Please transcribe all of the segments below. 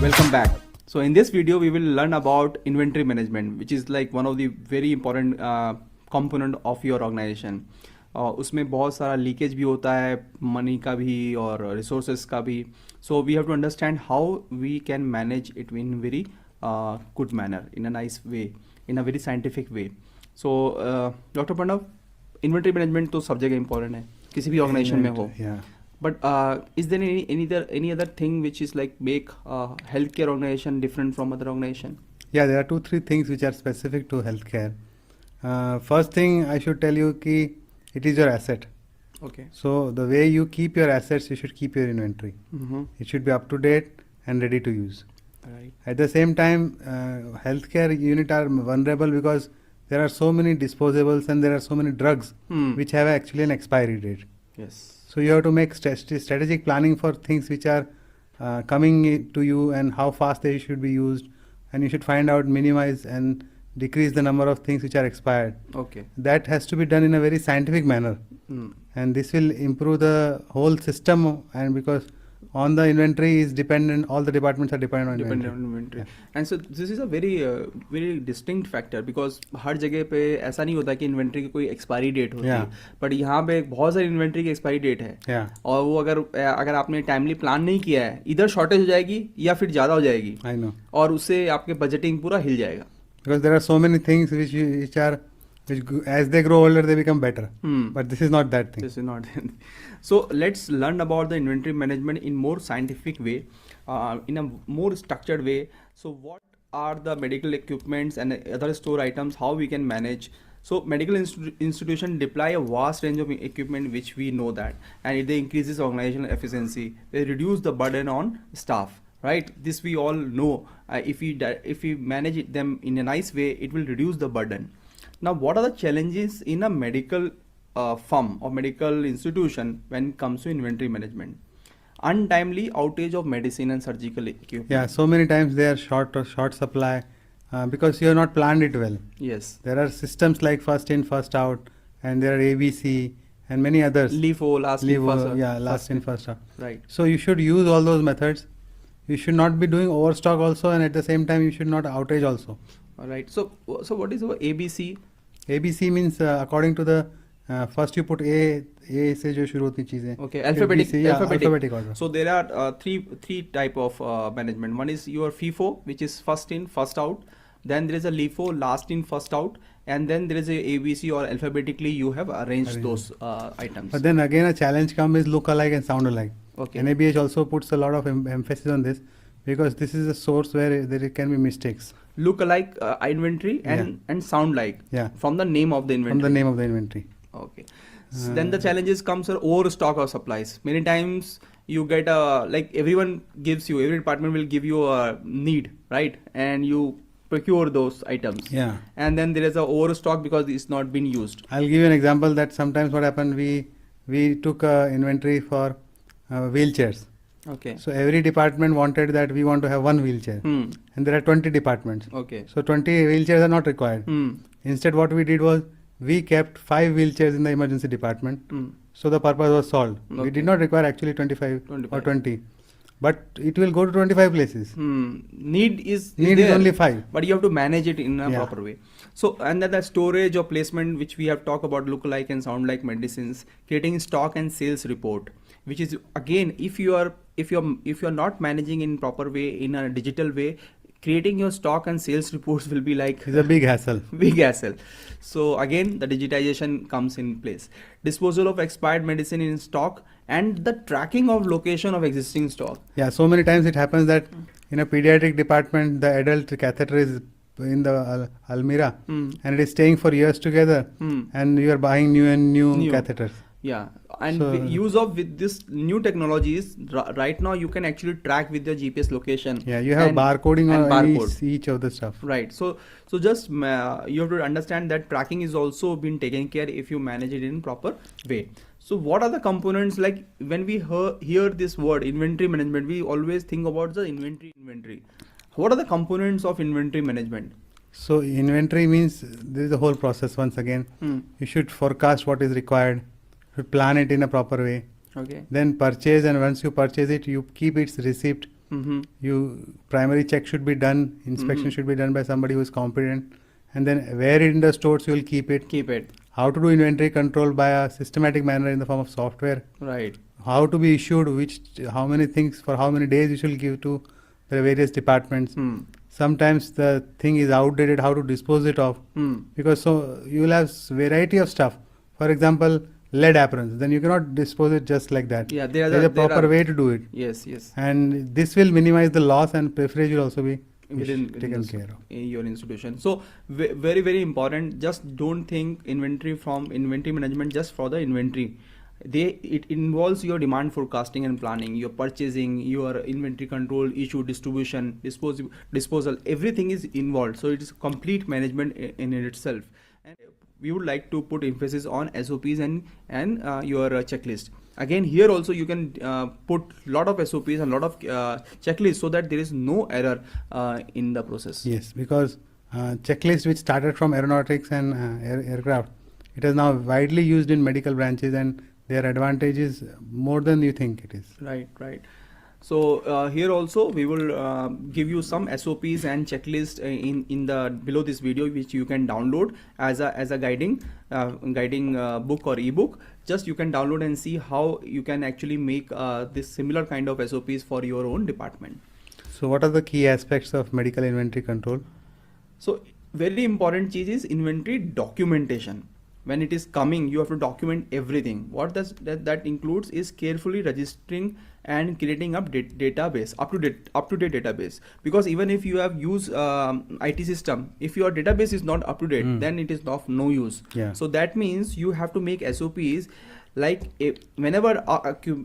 Welcome back. So in this video we will learn about inventory management, which is like one of the very important component of your organization. उसमें बहुत सारा leakage भी होता है, money का भी और रिसोर्सेज का भी. So we have to understand how we can manage it in very good manner, in a nice way, in a very scientific way. So Dr. Pranav, inventory management तो सब जगह important है, किसी भी organization में हो. Yeah. But is there any other thing which is like make healthcare organization different from other organization? Yeah, there are 2-3 things which are specific to healthcare. First thing I should tell you ki it is your asset. Okay. So the way you keep your assets, you should keep your inventory. Mm-hmm. It should be up to date and ready to use. Right. At the same time, healthcare unit are vulnerable because there are so many disposables and there are so many drugs which have actually an expiry date. Yes. So you have to make strategic planning for things which are coming to you and how fast they should be used, and you should find out, minimize and decrease the number of things which are expired. Okay. That has to be done in a very scientific manner, and this will improve the whole system. And because on the inventory is dependent, all the departments are dependent on inventory. Yeah. And so this is a very distinct factor, because हर जगह पे ऐसा नहीं होता कि inventory की कोई expiry date होती है, बट यहाँ पे बहुत सारी इन्वेंट्री की एक्सपायरी डेट है, और वो अगर आपने टाइमली प्लान नहीं किया है, इधर शॉर्टेज हो जाएगी या फिर ज़्यादा हो जाएगी. I know. और उससे आपके बजटिंग पूरा हिल जाएगा. Because there are so many things which as they grow older they become better. But this is not that thing. This is not. So let's learn about the inventory management in more scientific way, in a more structured way. So what are the medical equipments and other store items, how we can manage? So medical institution deploy a vast range of equipment, which we know that, and it increases organizational efficiency. They reduce the burden on staff. Right, this we all know. If we manage them in a nice way, it will reduce the burden. Now, what are the challenges in a medical firm or medical institution when it comes to inventory management? Untimely outage of medicine and surgical equipment. Yeah, so many times they are short supply because you have not planned it well. Yes. There are systems like first in, first out, and there are ABC and many others. LIFO, last in, first out. Yeah, last in, first out. Right. So you should use all those methods. You should not be doing overstock also, and at the same time you should not outage also. All right. So what is our ABC? ABC means according to the first you put A से जो शुरू होती चीजें. Okay, alphabetic order. So there are three type of management. One is your FIFO, which is first in, first out. Then there is a LIFO, last in, first out. And then there is a ABC, or alphabetically you have arranged those items. But then again a challenge comes is look alike and sound alike. Okay. NABH also puts a lot of emphasis on this, because this is a source where there can be mistakes. Look alike inventory and sound like from the name of the inventory. From the name of the inventory. Okay. So then the challenges comes are overstock of supplies. Many times you get like every department will give you a need, right? And you procure those items. Yeah. And then there is a overstock because it's not been used. I'll give you an example that sometimes what happened, we took inventory for wheelchairs. Okay. So every department wanted that we want to have one wheelchair, and there are 20 departments. Okay. So 20 wheelchairs are not required. Instead, what we did was we kept 5 wheelchairs in the emergency department. So the purpose was solved. Okay. We did not require actually 25 or 20, but it will go to 25 places. Need is only 5, but you have to manage it in a proper way. So, and then the storage or placement, which we have talked about, look-alike and sound-like medicines, creating stock and sales report, which is again, if you are not managing in proper way, in a digital way, creating your stock and sales reports will be like it's a big hassle. Big hassle. So again, the digitization comes in place. Disposal of expired medicine in stock and the tracking of location of existing stock. Yeah, so many times it happens that in a pediatric department, the adult catheter is in the Almira and it is staying for years together, and you are buying new catheters. Yeah, and use of with this new technologies, right now you can actually track with your GPS location. Yeah, you have barcoding on each of the stuff. Right. So just you have to understand that tracking is also been taken care if you manage it in proper way. So what are the components? Like when we hear this word inventory management, we always think about the inventory. What are the components of inventory management? So inventory means there is a whole process. Once again, you should forecast what is required. Plan it in a proper way. Okay. Then purchase, and once you purchase it, you keep its receipt Primary check should be done, inspection should be done by somebody who is competent, and then where in the stores you will keep it. How to do inventory control by a systematic manner in the form of software. Right. How to be issued, how many things for how many days you should give to the various departments. Sometimes the thing is outdated, how to dispose it of. Because so you will have variety of stuff. For example, lead aprons, then you cannot dispose it just like that. Yeah, there's a proper way to do it. Yes, yes. And this will minimize the loss, and preference will also be within taken care of in your institution. So very, very important. Just don't think inventory from inventory management just for the inventory. It involves your demand forecasting and planning, your purchasing, your inventory control, issue, distribution, disposal. Everything is involved. So it is complete management in itself. And we would like to put emphasis on SOPs and your checklist. Again, here also you can put lot of SOPs and lot of checklists so that there is no error in the process. Yes, because checklist which started from aeronautics and aircraft, it is now widely used in medical branches, and their advantage is more than you think it is. Right, right. So here also we will give you some SOPs and checklist in the below this video, which you can download as a guiding book or ebook. Just you can download and see how you can actually make this similar kind of SOPs for your own department. So what are the key aspects of medical inventory control? So very important cheez is inventory documentation. When it is coming, you have to document everything. What does that includes is carefully registering and creating up database, up to date database. Because even if you have used IT system, if your database is not up to date, then it is of no use. Yeah. So that means you have to make SOPs. Like whenever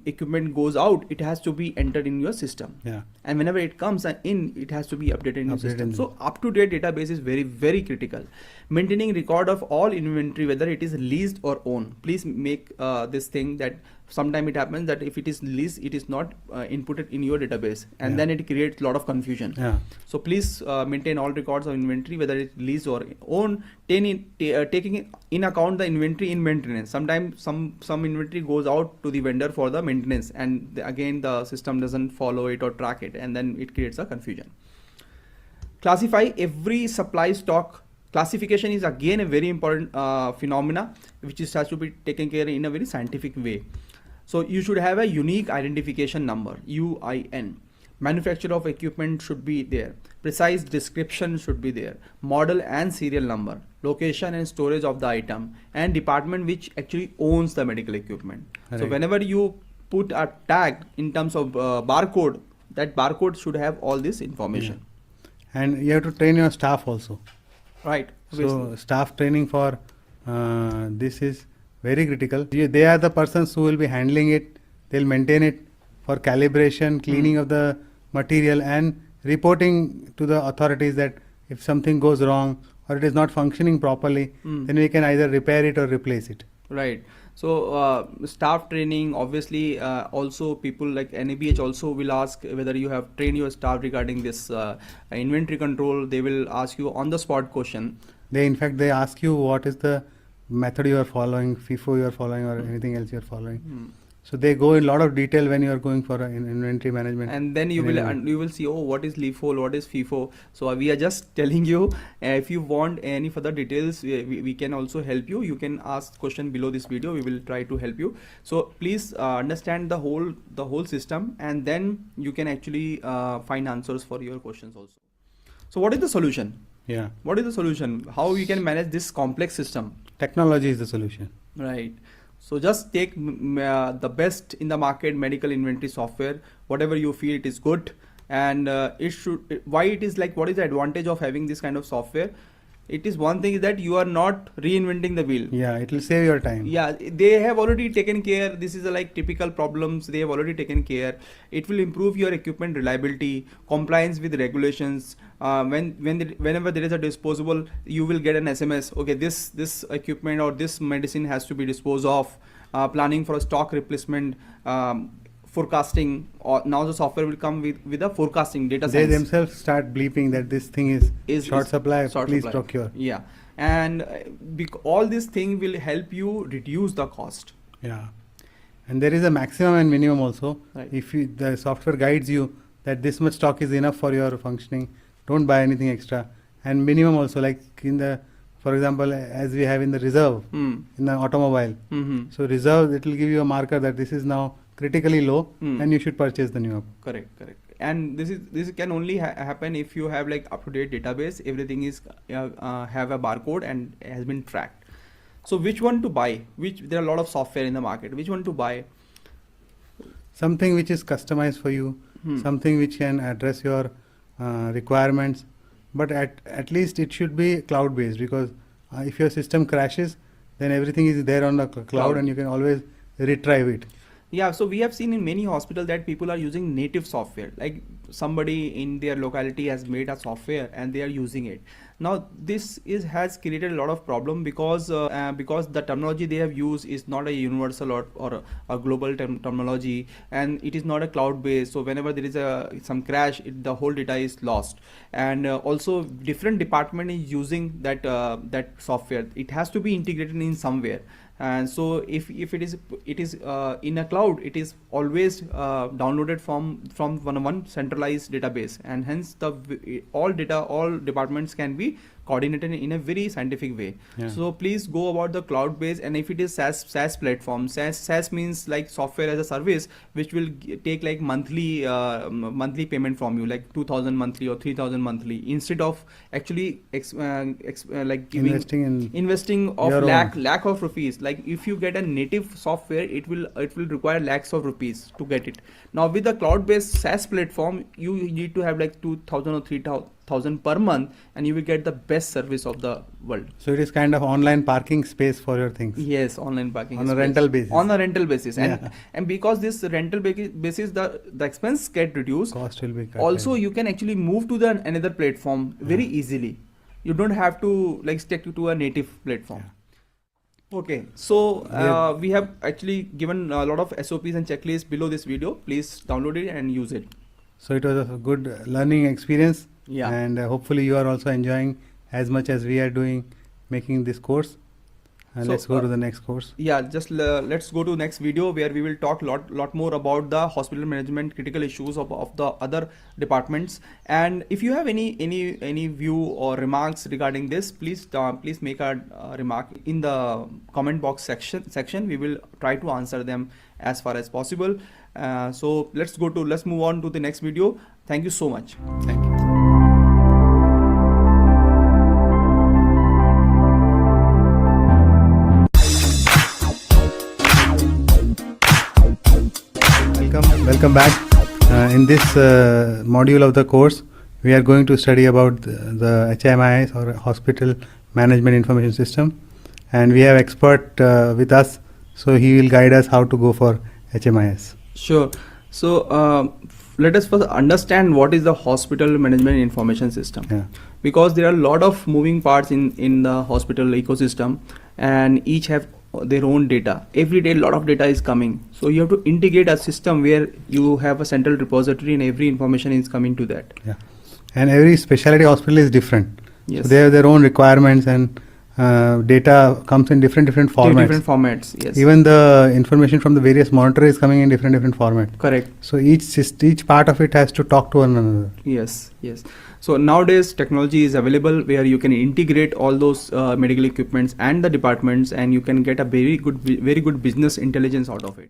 equipment goes out, it has to be entered in your system. Yeah. And whenever it comes in, it has to be updated in your system. So up-to-date database is very, very critical. Maintaining record of all inventory, whether it is leased or owned. Please make this thing that sometime it happens that if it is leased, it is not inputted in your database, and then it creates a lot of confusion. Yeah. So please maintain all records of inventory, whether it's leased or owned, taking in account the inventory in maintenance. Sometimes some inventory goes out to the vendor for the maintenance, and again the system doesn't follow it or track it, and then it creates a confusion. Classify every supply stock. Classification is again a very important phenomena which has to be taken care in a very scientific way. So you should have a unique identification number, UIN. Manufacturer of equipment should be there. Precise description should be there. Model and serial number. Location and storage of the item. And department which actually owns the medical equipment. Right. So whenever you put a tag in terms of barcode, that barcode should have all this information. Yeah. And you have to train your staff also. Right. So staff training for this is very critical. They are the persons who will be handling it. They'll maintain it for calibration, cleaning of the material, and reporting to the authorities that if something goes wrong or it is not functioning properly, then we can either repair it or replace it. Right. So staff training, obviously also people like NABH also will ask whether you have trained your staff regarding this inventory control. They will ask you on the spot question. In fact, they ask you what is the method you are following, FIFO you are following, or anything else you are following. So they go in a lot of detail when you are going for inventory management. And then you will see, oh, what is LIFO, what is FIFO. So we are just telling you, if you want any further details, we can also help you. You can ask question below this video. We will try to help you. So please understand the whole system, and then you can actually find answers for your questions also. So what is the solution? Yeah. What is the solution? How we can manage this complex system? Technology is the solution. Right. So just take the best in the market medical inventory software, whatever you feel it is good, and why it is like, what is the advantage of having this kind of software? It is one thing is that you are not reinventing the wheel. Yeah, it will save your time. Yeah, they have already taken care. This is like typical problems. They have already taken care. It will improve your equipment reliability, compliance with regulations. Whenever there is a disposable, you will get an SMS. Okay, this equipment or this medicine has to be disposed of. Planning for a stock replacement. Forecasting, or now the software will come with a forecasting data science. They themselves start bleeping that this thing is short supply, please procure. Yeah, and all this thing will help you reduce the cost. Yeah, and there is a maximum and minimum also. Right. If the software guides you that this much stock is enough for your functioning. Don't buy anything extra. And minimum also, like in the, for example, as we have in the reserve in the automobile. So reserve, it will give you a marker that this is now critically low and you should purchase the new. Correct. And this can only happen if you have like up-to-date database. Everything is have a barcode and has been tracked. So which one to buy? There are a lot of software in the market. Which one to buy? Something which is customized for you, something which can address your requirements, but at least it should be cloud based, because if your system crashes, then everything is there on the cloud and you can always retrieve it. Yeah, so we have seen in many hospitals that people are using native software, like somebody in their locality has made a software and they are using it. Now this has created a lot of problem because the terminology they have used is not a universal or a global terminology, and it is not a cloud based. So whenever there is some crash, the whole data is lost. And also different department is using that software. It has to be integrated in somewhere. And so if it is in a cloud, it is always downloaded from one centralized database, and hence all departments can be coordinated in a very scientific way. So please go about the cloud base. And if it is SaaS platform, SaaS means like software as a service, which will take like monthly payment from you, like 2,000 monthly or 3,000 monthly, instead of actually like giving investing of lakh of rupees. Like if you get a native software, it will require lakhs of rupees to get it. Now with the cloud based SaaS platform, you need to have like 2,000 or 3,000 per month, and you will get the best service of the world. So it is kind of online parking space for your things. Yes, online parking on a rental basis. On a rental basis, and because this rental basis, the expense get reduced. Cost will be cut. Also, you can actually move to another platform very easily. You don't have to like stick to a native platform. Okay, so we have actually given a lot of SOPs and checklists below this video. Please download it and use it. So it was a good learning experience. Yeah. And hopefully you are also enjoying as much as we are doing making this course. And let's go to the next course. Yeah, just let's go to next video, where we will talk lot more about the hospital management critical issues of the other departments. And if you have any view or remarks regarding this, please make a remark in the comment box section. We will try to answer them as far as possible. So let's move on to the next video. Thank you so much. Thank you. Welcome back. In this module of the course, we are going to study about the HMIS, or Hospital Management Information System, and we have expert with us, so he will guide us how to go for HMIS. Sure. So let us first understand what is the Hospital Management Information System. Yeah. Because there are a lot of moving parts in the hospital ecosystem, and each have their own data. Every day a lot of data is coming, so you have to integrate a system where you have a central repository and every information is coming to that. Yeah, and every specialty hospital is different. Yes. So they have their own requirements, and data comes in different formats. Different formats, yes. Even the information from the various monitor is coming in different formats. Correct. So each part of it has to talk to one another. Yes. So nowadays technology is available where you can integrate all those medical equipments and the departments, and you can get a very good business intelligence out of it.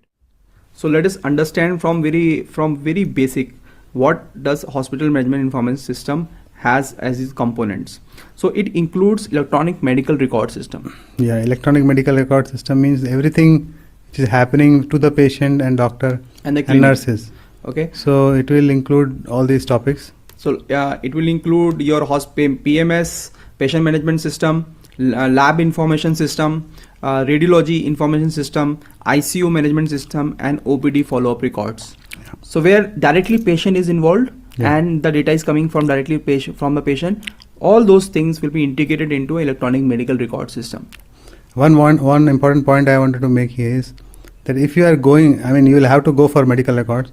So let us understand from very basic, what does Hospital Management Information System has as its components. So it includes electronic medical record system. Yeah, electronic medical record system means everything which is happening to the patient and doctor and the and nurses. Okay. So it will include all these topics. So it will include your PMS, patient management system, lab information system, radiology information system, ICU management system, and OPD follow-up records. Yeah. So where directly patient is involved, and the data is coming from directly from the patient, all those things will be integrated into electronic medical record system. One important point I wanted to make here is that if you are going, you will have to go for medical records,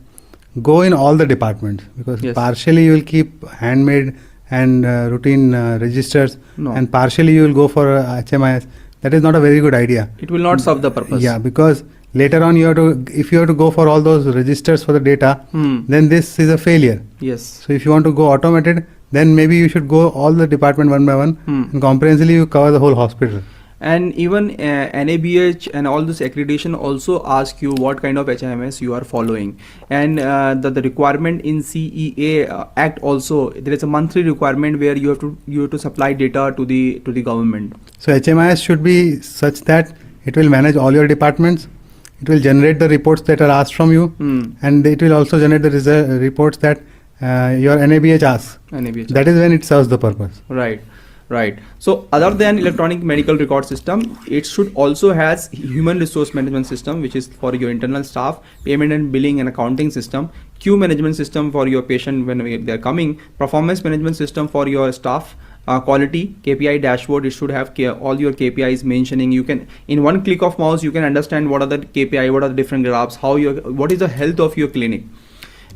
go in all the departments, because partially you will keep handmade and routine registers, and partially you will go for HMIS. That is not a very good idea. It will not serve the purpose. Yeah, because Later on, if you have to go for all those registers for the data, then this is a failure. Yes. So if you want to go automated, then maybe you should go all the department one by one, and comprehensively you cover the whole hospital. And even NABH and all this accreditation also ask you what kind of HIMS you are following, and the requirement in CEA Act also, there is a monthly requirement where you have to supply data to the government. So HMIS should be such that it will manage all your departments. It will generate the reports that are asked from you, and it will also generate the reports that your NABH asks. NABH. That is when it serves the purpose. Right. So other than electronic medical record system, it should also has human resource management system, which is for your internal staff, payment and billing and accounting system, queue management system for your patient when they are coming, performance management system for your staff, quality, KPI dashboard. It should have all your KPIs mentioning. You can, in one click of mouse, you can understand what are the KPI, what are the different graphs, what is the health of your clinic,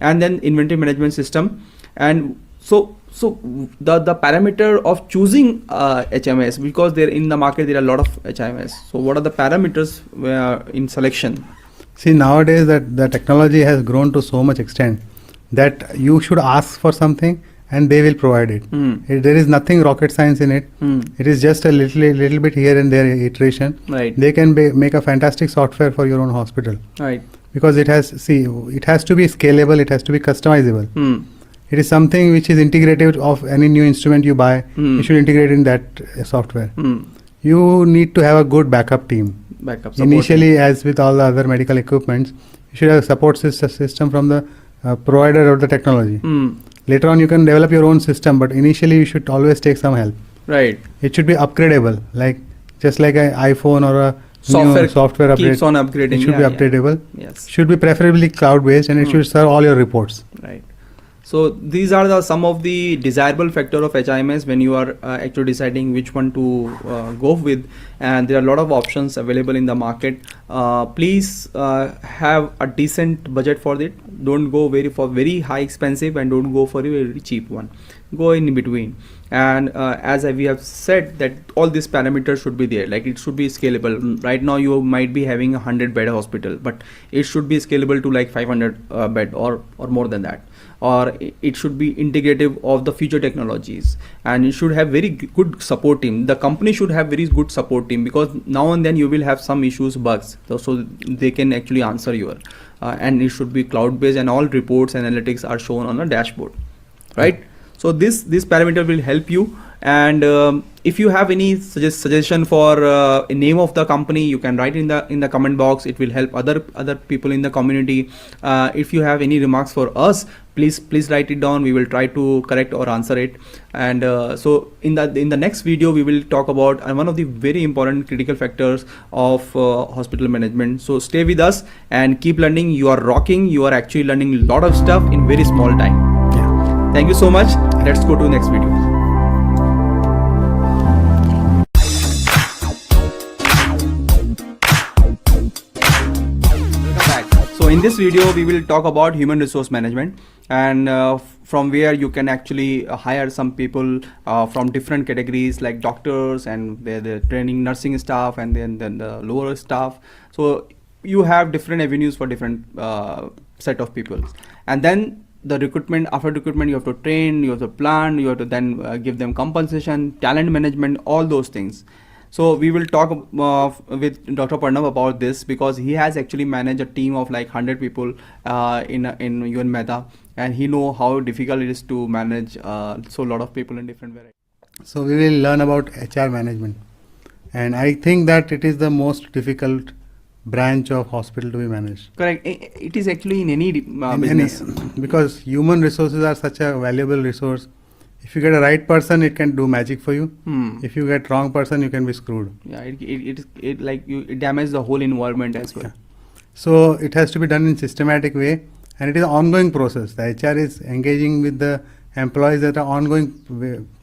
and then inventory management system. And so the parameter of choosing HMS, because there in the market there are a lot of HMS. So what are the parameters in selection? See, nowadays that the technology has grown to so much extent that you should ask for something and they will provide it. There is nothing rocket science in it. It is just a little bit here and there iteration. Right. They can make a fantastic software for your own hospital. Right. Because it has to be scalable, it has to be customizable. It is something which is integrative of any new instrument you buy. You should integrate in that software. You need to have a good backup team. Initially, as with all the other medical equipments, you should have a support system from the provider of the technology. Later on, you can develop your own system, but initially you should always take some help. Right. It should be upgradable, just like an iPhone or a software upgrade. Keeps on upgrading. It should be updatable. Yes. Should be preferably cloud-based, and it should serve all your reports. Right. So these are some of the desirable factor of HIMS when you are actually deciding which one to go with, and there are a lot of options available in the market. Please have a decent budget for it. Don't go for very high expensive, and don't go for a very cheap one. Go in between. And as we have said, that all these parameters should be there, like it should be scalable. Right now you might be having a 100-bed hospital, but it should be scalable to like 500 bed or more than that. Or it should be integrative of the future technologies, and it should have very good support team. The company should have very good support team, because now and then you will have some issues, bugs, so they can actually answer your and it should be cloud based, and all reports, analytics are shown on a dashboard, right? So this parameter will help you. And if you have any suggestion for a name of the company, you can write in the comment box. It will help other people in the community. If you have any remarks for us, please write it down. We will try to correct or answer it. And so in the next video, we will talk about one of the very important critical factors of hospital management. So stay with us and keep learning. You are rocking. You are actually learning a lot of stuff in very small time. Yeah. Thank you so much. Let's go to the next video. So in this video, we will talk about human resource management, and from where you can actually hire some people from different categories, like doctors and the training nursing staff, and then the lower staff. So you have different avenues for different set of people. And then the recruitment, after recruitment, you have to train, you have to plan, you have to then give them compensation, talent management, all those things. So we will talk with Dr. Pranav about this, because he has actually managed a team of like 100 people in UN Mehta, and he know how difficult it is to manage so a lot of people in different varieties. So we will learn about HR management, and I think that it is the most difficult branch of hospital to be managed. Correct. It is actually in any business. Because human resources are such a valuable resource. If you get a right person, it can do magic for you. If you get wrong person, you can be screwed. Yeah, it damages the whole environment as well. Yeah. So it has to be done in systematic way, and it is an ongoing process. The HR is engaging with the employees at an ongoing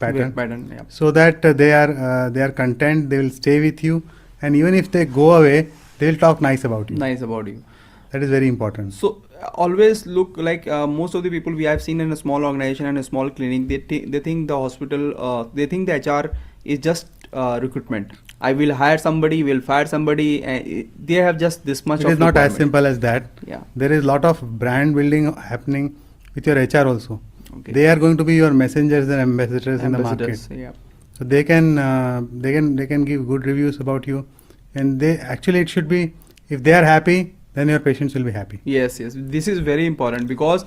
pattern. Yeah. So that they are content, they will stay with you, and even if they go away, they will talk nice about you. That is very important. So always look like most of the people we have seen in a small organization and a small clinic, they think the hospital, they think the HR is just recruitment. I will hire somebody, will fire somebody. They have just this much. It of is not as requirement. simple as that. Yeah. There is a lot of brand building happening with your HR also. Okay. They are going to be your messengers and ambassadors in the market. Yeah. So they can give good reviews about you, and they actually, it should be, if they are happy, then your patients will be happy. Yes. This is very important, because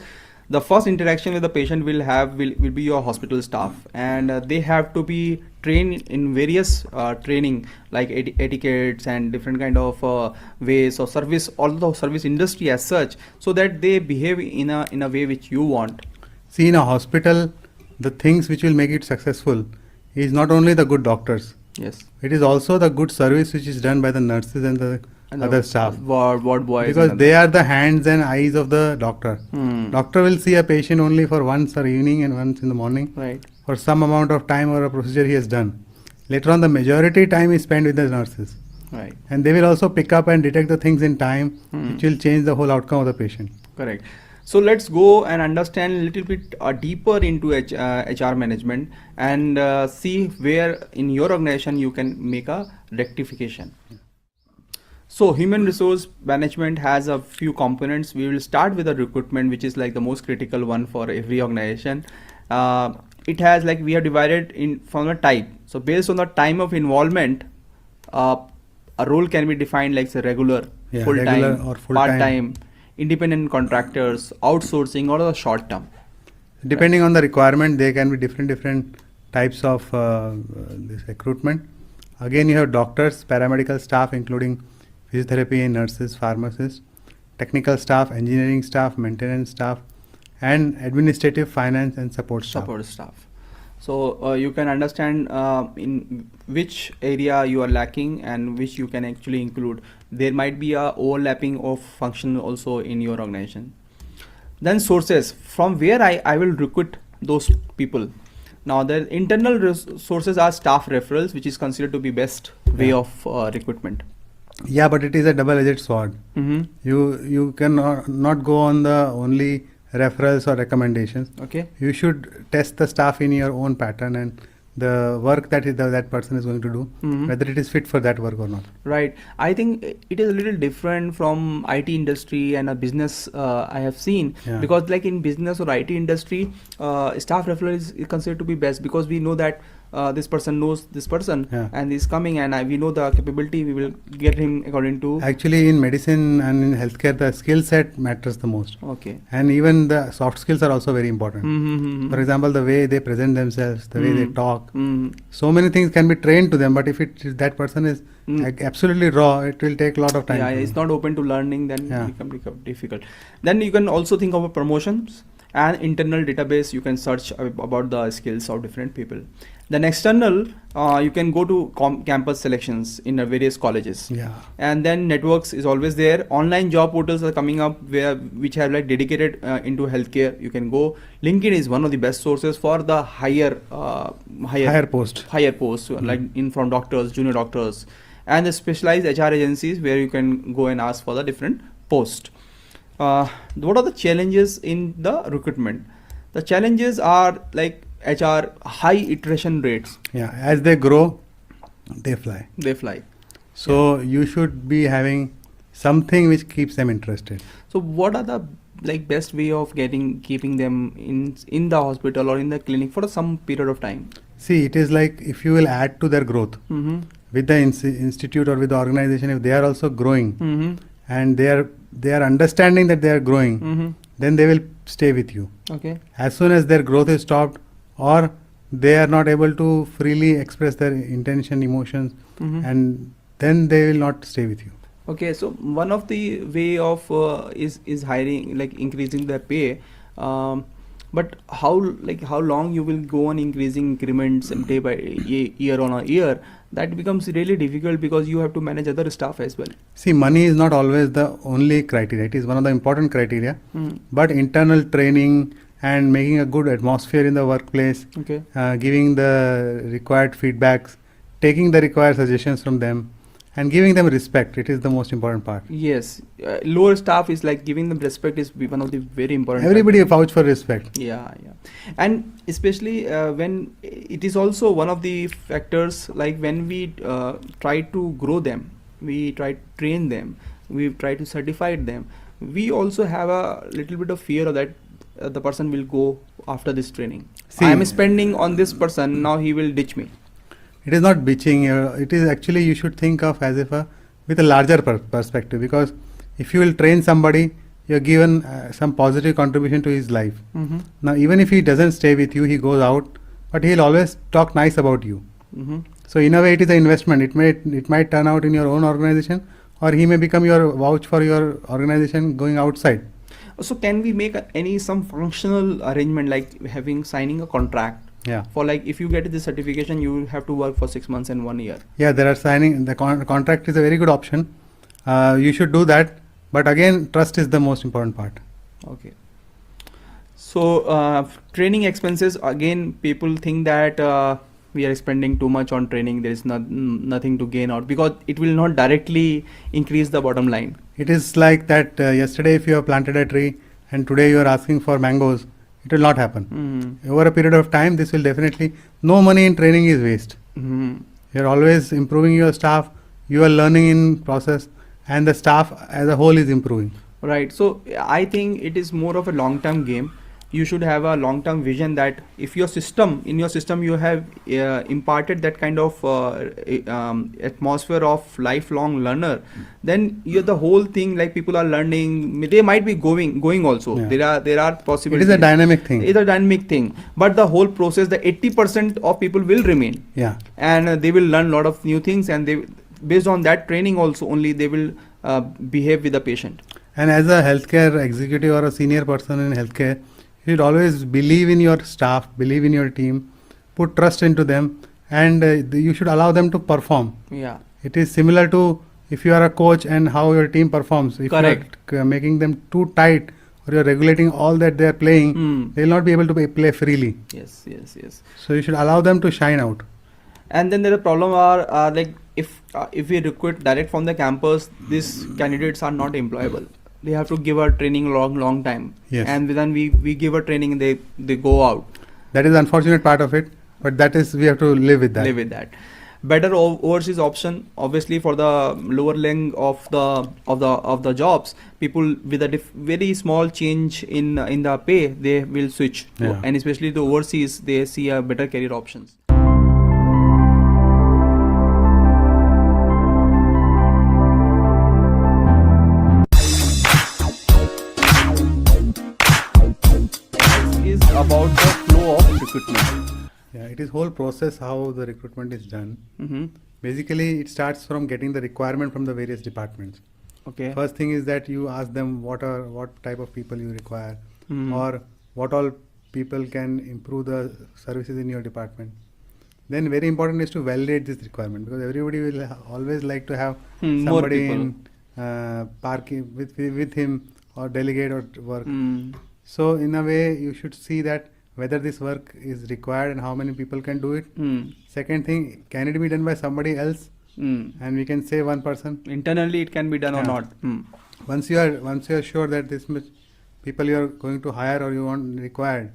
the first interaction with the patient will be your hospital staff, and they have to be trained in various training, like etiquettes and different kind of ways of service, although service industry as such, so that they behave in a way which you want. See, in a hospital, the things which will make it successful is not only the good doctors. Yes. It is also the good service which is done by the nurses and the other staff. Ward boys. Because they are the hands and eyes of the doctor. Doctor will see a patient only for once or evening and once in the morning. Right. For some amount of time or a procedure he has done. Later on, the majority time is spent with the nurses. Right. And they will also pick up and detect the things in time, which will change the whole outcome of the patient. Correct. So let's go and understand a little bit deeper into HR management, and see where in your organization you can make a rectification. So human resource management has a few components. We will start with the recruitment, which is like the most critical one for every organization. It has, like, we have divided in from the type. So based on the time of involvement, a role can be defined like, say, regular, regular full-time, or full-time. part-time, independent contractors, outsourcing, or the short term. Depending on the requirement, there can be different types of this recruitment. Again, you have doctors, paramedical staff, including physiotherapy, nurses, pharmacists, technical staff, engineering staff, maintenance staff, and administrative, finance, and support staff. So you can understand in which area you are lacking and which you can actually include. There might be a overlapping of function also in your organization. Then sources, from where I will recruit those people. Now the internal sources are staff referrals, which is considered to be best way of recruitment. Yeah, but it is a double-edged sword. You cannot go on the only referrals or recommendations. Okay. You should test the staff in your own pattern and the work that person is going to do, whether it is fit for that work or not. Right. I think it is a little different from IT industry and a business I have seen, because like in business or IT industry, staff referral is considered to be best, because we know that this person knows this person and is coming, and we know the capability, we will get him according to. Actually, in medicine and in healthcare, the skill set matters the most. Okay. And even the soft skills are also very important. For example, the way they present themselves, the way they talk. So many things can be trained to them, but if that person is absolutely raw, it will take a lot of time. Yeah, it's not open to learning, then it can become difficult. Then you can also think of promotions and internal database. You can search about the skills of different people. Then external, you can go to campus selections in various colleges. And then networks is always there. Online job portals are coming up which have like dedicated into healthcare. You can go. LinkedIn is one of the best sources for the higher post, like from doctors, junior doctors, and the specialized HR agencies where you can go and ask for the different posts. What are the challenges in the recruitment? The challenges are like HR high iteration rates. As they grow, they fly. So you should be having something which keeps them interested. So what are the best way of keeping them in the hospital or in the clinic for some period of time? See, it is like if you will add to their growth with the institute or with the organization, if they are also growing and they are understanding that they are growing, then they will stay with you. Okay. As soon as their growth is stopped, or they are not able to freely express their intention, emotions, and then they will not stay with you. Okay, so one of the way of is hiring, like increasing their pay, but how long you will go on increasing increments day by year on a year? That becomes really difficult because you have to manage other staff as well. See, money is not always the only criteria. It is one of the important criteria, but internal training and making a good atmosphere in the workplace, giving the required feedbacks, taking the required suggestions from them, and giving them respect. It is the most important part. Yes, lower staff is like giving them respect is one of the very important. Everybody vouch for respect. Yeah, and especially when it is also one of the factors, like when we try to grow them, we try to train them, we try to certify them, we also have a little bit of fear that the person will go after this training. I am spending on this person, now he will ditch me. It is not bitching. It is actually, you should think of as if with a larger perspective, because if you will train somebody, you are given some positive contribution to his life. Mm-hmm. Now, even if he doesn't stay with you, he goes out, but he'll always talk nice about you. Mm-hmm. So in a way, it is an investment. It might turn out in your own organization, or he may become your vouch for your organization going outside. So can we make some functional arrangement, like signing a contract? Yeah. For like, if you get this certification, you have to work for 6 months and 1 year. Yeah, there are signing. The contract is a very good option. You should do that. But again, trust is the most important part. Okay. So training expenses, again, people think that we are spending too much on training. There is nothing to gain out, because it will not directly increase the bottom line. It is like that yesterday if you have planted a tree and today you are asking for mangoes, it will not happen. Mm-hmm. Over a period of time, this will definitely, no money in training is waste. Mm-hmm. You are always improving your staff, you are learning in process, and the staff as a whole is improving. Right. So I think it is more of a long-term game. You should have a long-term vision that if in your system you have imparted that kind of atmosphere of lifelong learner, then the whole thing, like people are learning, they might be going also. Yeah. There are possibilities. It is a dynamic thing. It's a dynamic thing. But the whole process, the 80% of people will remain. Yeah. And they will learn a lot of new things, and they, based on that training also only, they will behave with the patient. And as a healthcare executive or a senior person in healthcare, you should always believe in your staff, believe in your team, put trust into them, and you should allow them to perform. Yeah. It is similar to if you are a coach and how your team performs. If Correct. you are making them too tight, or you are regulating all that they are playing, they will not be able to play freely. Yes. So you should allow them to shine out. And then there are problem are like if we recruit direct from the campus, these candidates are not employable. They have to give a training long time. Yes. And then we give a training and they go out. That is unfortunate part of it, but that is, we have to live with that. Better overseas option, obviously, for the lower length of the jobs. People with a very small change in the pay, they will switch. Yeah. And especially the overseas, they see a better career options. Is about the flow of recruitment. Yeah, it is whole process how the recruitment is done. Mm-hmm. Basically, it starts from getting the requirement from the various departments. Okay. First thing is that you ask them what type of people you require, or what all people can improve the services in your department. Then very important is to validate this requirement, because everybody will always like to have somebody in parking with him, or delegate or work. So in a way, you should see that whether this work is required and how many people can do it. Second thing, can it be done by somebody else? And we can say one person. Internally, it can be done or not. Once you are sure that this much people you are going to hire or you want required,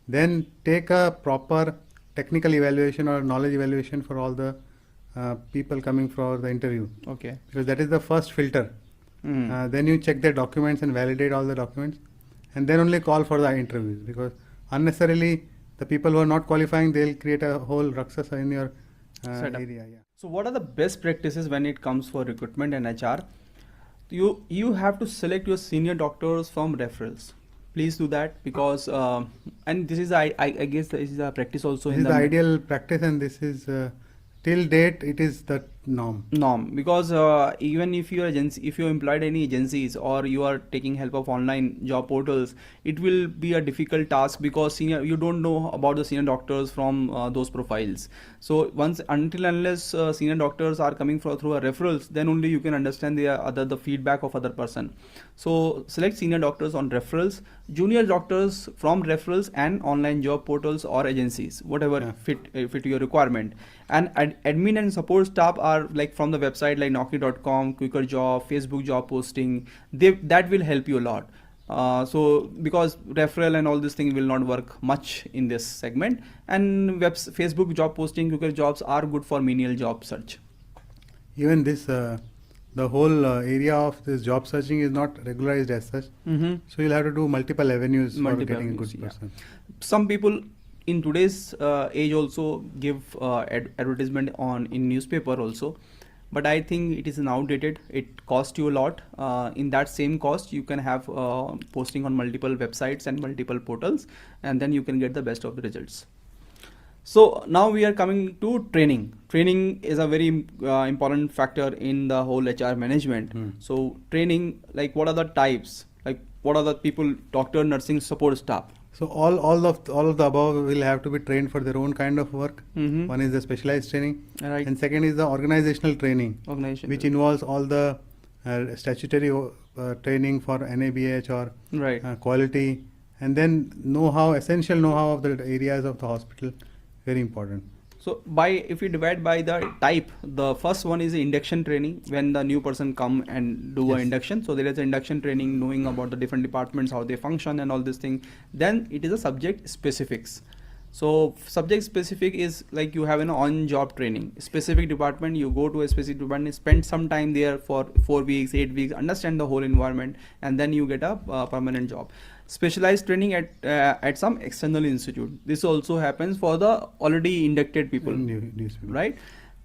then take a proper technical evaluation or knowledge evaluation for all the people coming for the interview. Okay. Because that is the first filter. Then you check their documents and validate all the documents, and then only call for the interviews, because unnecessarily the people who are not qualifying, they'll create a whole ruckus in your area. Yeah. So what are the best practices when it comes for recruitment and HR? You have to select your senior doctors from referrals. Please do that, because and this is I guess this is a practice also. This is the ideal practice, and this is till date it is the norm. Because even if you employed any agencies, or you are taking help of online job portals, it will be a difficult task, because you don't know about the senior doctors from those profiles. So unless senior doctors are coming through a referrals, then only you can understand the feedback of other person. So select senior doctors on referrals, junior doctors from referrals and online job portals or agencies, whatever fit your requirement. And admin and support staff are are like from the website like Naukri.com, Quicker Job, Facebook job posting, that will help you a lot. So because referral and all this thing will not work much in this segment, and Facebook job posting, Quicker Jobs are good for menial job search. Even this, the whole area of this job searching is not regularized as such. Mm-hmm. So you'll have to do multiple avenues for getting a good yeah. person. Some people in today's age also give advertisement in newspaper also, but I think it is now outdated. It costs you a lot. In that same cost, you can have posting on multiple websites and multiple portals, and then you can get the best of the results. So now we are coming to training. Training is a very important factor in the whole HR management. So training, like what are the types? Like what are the people, doctor, nursing, support staff? So all of the above will have to be trained for their own kind of work. Mm-hmm. One is the specialized training, Right. and second is the organizational training, which involves all the statutory training for NABH or Right. quality, and then essential know-how of the areas of the hospital. Very important. So if we divide by the type, the first one is the induction training, when the new person come and do Yes. a induction. So there is an induction training, knowing about the different departments, how they function and all this thing. Then it is a subject specifics. So subject specific is like you have an on-job training. Specific department, you go to a specific department, spend some time there for 4 weeks, 8 weeks, understand the whole environment, and then you get a permanent job. Specialized training at some external institute. This also happens for the already inducted people, right?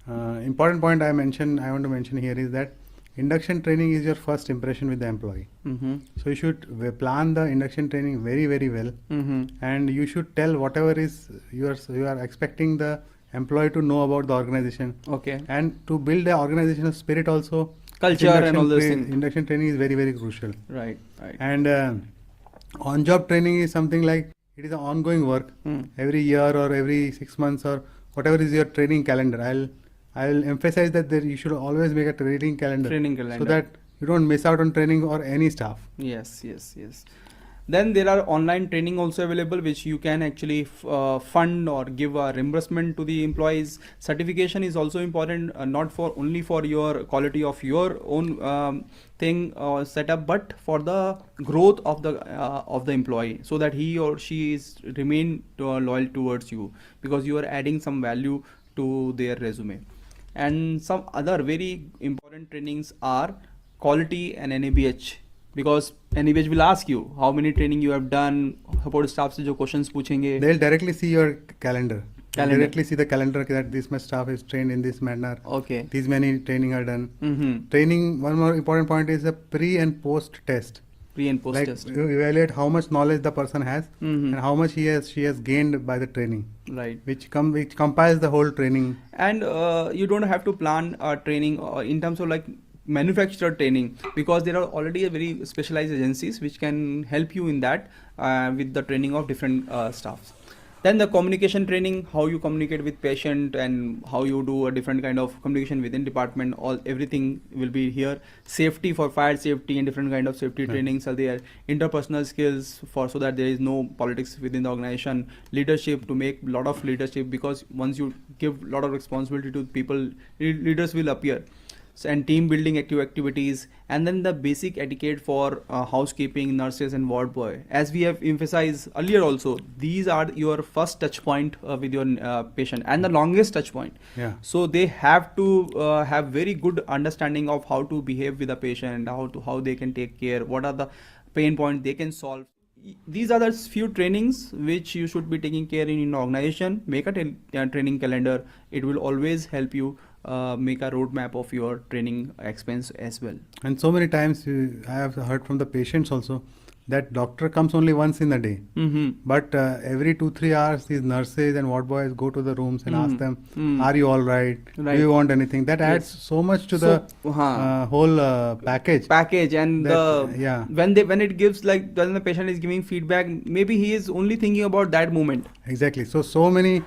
Important point I want to mention here is that induction training is your first impression with the employee. Mm-hmm. So you should plan the induction training very, very well, Mm-hmm. and you should tell whatever is you are expecting the employee to know about the organization. Okay. And to build the organizational spirit also, Culture and all those things. Induction training is very, very crucial. Right. And on-job training is something like it is an ongoing work. Every year or every 6 months or whatever is your training calendar. I'll emphasize that you should always make a training calendar. So that you don't miss out on training or any staff. Yes. Then there are online training also available, which you can actually fund or give a reimbursement to the employees. Certification is also important, not only for your quality of your own thing or setup, but for the growth of the employee, so that he or she remain loyal towards you, because you are adding some value to their resume. And some other very important trainings are quality and NABH. Because NABH will ask you how many training you have done, support staff se jo questions पूछेंगे. They'll directly see your calendar. Directly see the calendar that this much staff is trained in this manner. Okay. These many training are done. Mm-hmm. Training, one more important point is the pre and post test. Pre and post Like test. you evaluate how much knowledge the person has Mm-hmm. and how much she has gained by the training. Right. Which compiles the whole training. And you don't have to plan training in terms of like manufacturer training, because there are already a very specialized agencies which can help you in that with the training of different staffs. Then the communication training, how you communicate with patient and how you do a different kind of communication within department, everything will be here. Safety, for fire safety and different kind of safety trainings are there. Interpersonal skills so that there is no politics within the organization. Leadership, to make a lot of leadership, because once you give a lot of responsibility to people, leaders will appear. And team building activities, and then the basic etiquette for housekeeping, nurses and ward boy. As we have emphasized earlier also, these are your first touch point with your patient, and the longest touch point. Yeah. So they have to have very good understanding of how to behave with the patient, how they can take care, what are the pain points they can solve. These are the few trainings which you should be taking care in your organization. Make a training calendar. It will always help you make a roadmap of your training expense as well. And so many times I have heard from the patients also that doctor comes only once in a day. Mm-hmm. But every 2-3 hours, these nurses and ward boys go to the rooms and ask them, are you all right? Do you want anything? That adds so much to the whole package. And when it gives, like when the patient is giving feedback, maybe he is only thinking about that moment. Exactly. So many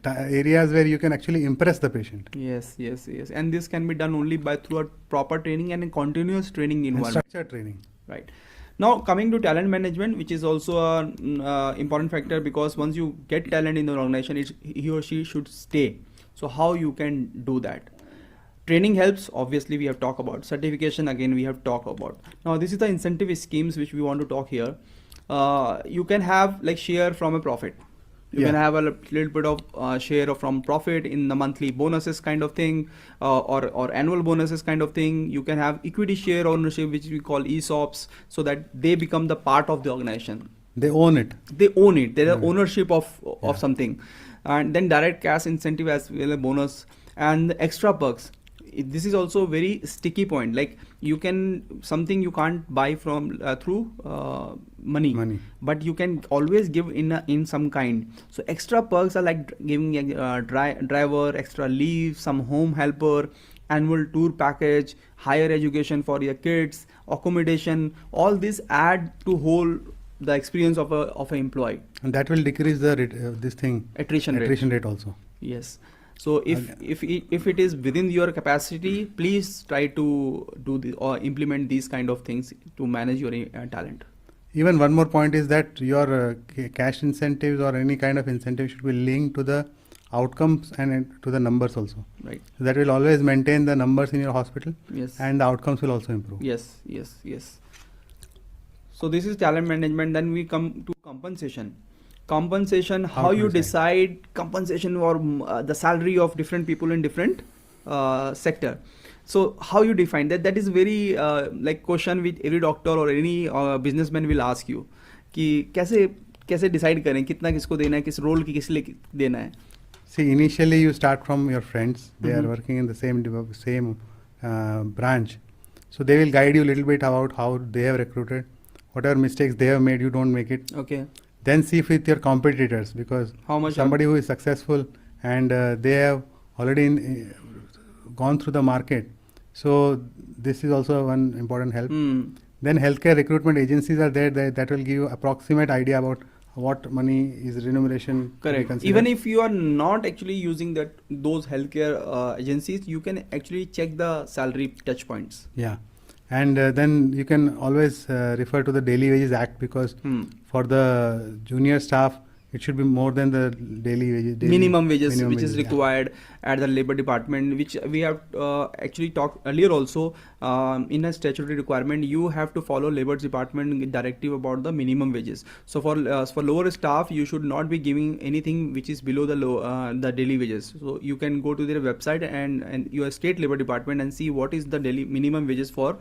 areas where you can actually impress the patient. Yes. And this can be done only through a proper training and a continuous training environment. And structured training. Right. Now coming to talent management, which is also an important factor, because once you get talent in the organization, he or she should stay. So how you can do that? Training helps, obviously we have talked about. Certification, again we have talked about. Now this is the incentive schemes which we want to talk here. You can have like share from a profit. You can have a little bit of share from profit in the monthly bonuses kind of thing, or annual bonuses kind of thing. You can have equity share ownership, which we call ESOPs, so that they become the part of the organization. They own it. They own it. They're the ownership of something. And then direct cash incentive as well, a bonus, and extra perks. This is also a very sticky point. Like you can, something you can't buy from through money, but you can always give in some kind. So extra perks are like giving a driver, extra leave, some home helper, annual tour package, higher education for your kids, accommodation. All this add to whole the experience of an employee, and that will decrease the attrition rate also. Yes. So if it is within your capacity, please try to do or implement these kind of things to manage your talent. Even one more point is that your cash incentives or any kind of incentive should be linked to the outcomes and to the numbers also. Right. So that will always maintain the numbers in your hospital. Yes. And the outcomes will also improve. Yes. So this is talent management. Then we come to compensation. How you decide compensation or the salary of different people in different sector. So how you define that? That is very like question which every doctor or any businessman will ask you कि कैसे decide करें कितना किसको देना है, किस role की किस लिए देना है. See, initially you start from your friends. They are working in the same branch, so they will guide you a little bit about how they have recruited. Whatever mistakes they have made, you don't make it. Okay. Then see with your competitors, because somebody who is successful and they have already gone through the market. So this is also one important help. Then healthcare recruitment agencies are there that will give you approximate idea about what money is remuneration. Correct. Even if you are not actually using those healthcare agencies, you can actually check the salary touch points. Yeah. And then you can always refer to the Daily Wages Act, because for the junior staff, it should be more than the minimum wages, which is required at the labor department, which we have actually talked earlier also. In a statutory requirement, you have to follow labor department directive about the minimum wages. So for lower staff, you should not be giving anything which is below the daily wages. So you can go to their website and your state labor department and see what is the daily minimum wages for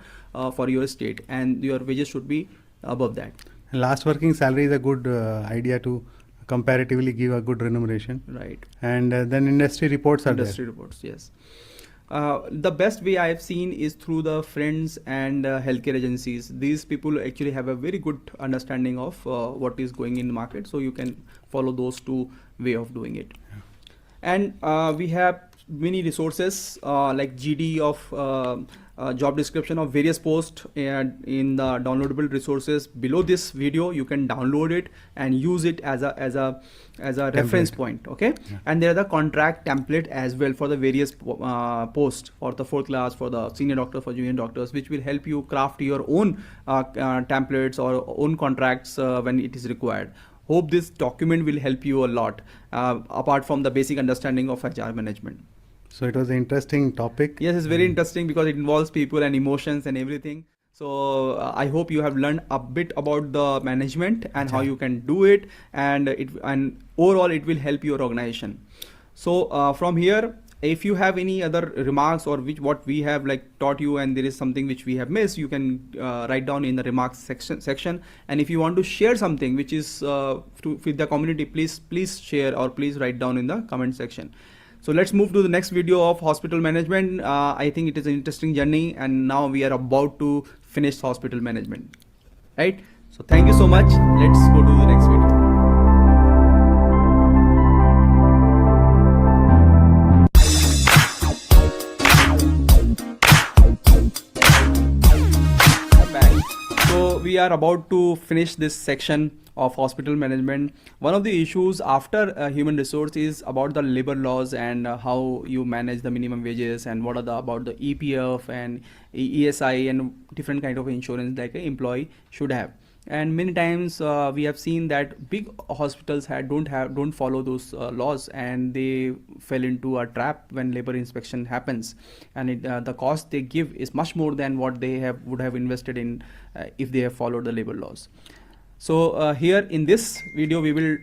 your state, and your wages should be above that. Last working salary is a good idea to comparatively give a good remuneration. Right. And then industry reports are there. Industry reports, yes. The best way I have seen is through the friends and healthcare agencies. These people actually have a very good understanding of what is going in the market, so you can follow those two way of doing it. Yeah. And we have many resources like GD of job description of various posts, and in the downloadable resources below this video you can download it and use it as a reference point. Okay. Yeah. And there are the contract template as well for the various posts, for the 4th class, for the senior doctor, for junior doctors, which will help you craft your own templates or own contracts when it is required. Hope this document will help you a lot apart from the basic understanding of HR management. So it was an interesting topic. Yes, it's very interesting because it involves people and emotions and everything. So I hope you have learned a bit about the management and how you can do it, and overall it will help your organization. So from here, if you have any other remarks or what we have like taught you and there is something which we have missed, you can write down in the remarks section. And if you want to share something which is with the community, please share or please write down in the comment section. So let's move to the next video of hospital management. I think it is an interesting journey, and now we are about to finish hospital management, right? So thank you so much. Let's go to the next video. So we are about to finish this section of hospital management. One of the issues after human resource is about the labor laws and how you manage the minimum wages, and what are about the EPF and ESI and different kind of insurance like an employee should have. And many times we have seen that big hospitals don't follow those laws, and they fell into a trap when labor inspection happens, and the cost they give is much more than what they would have invested in if they have followed the labor laws. So here in this video we will